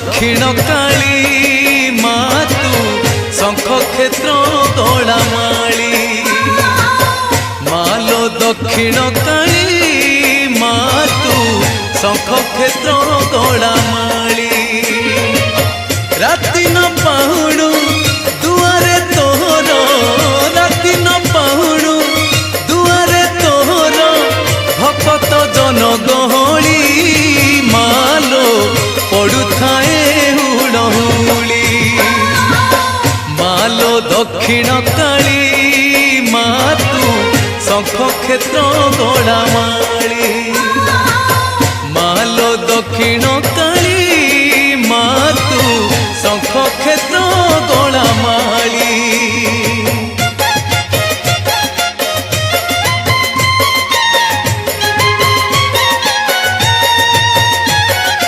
दक्षिण काली मातु शंख क्षेत्र गड़ामाली मालो दक्षिण काली मातु शंख क्षेत्र गड़ामाली राति न पाहुणु दुआरे तोहर राति न पाहुणु दुआरे तोहर भक्त जन गहली मालो पड़ुथाए हुड़हुली मालो दक्षिण काली मातु शंख क्षेत्र गड़ामाली।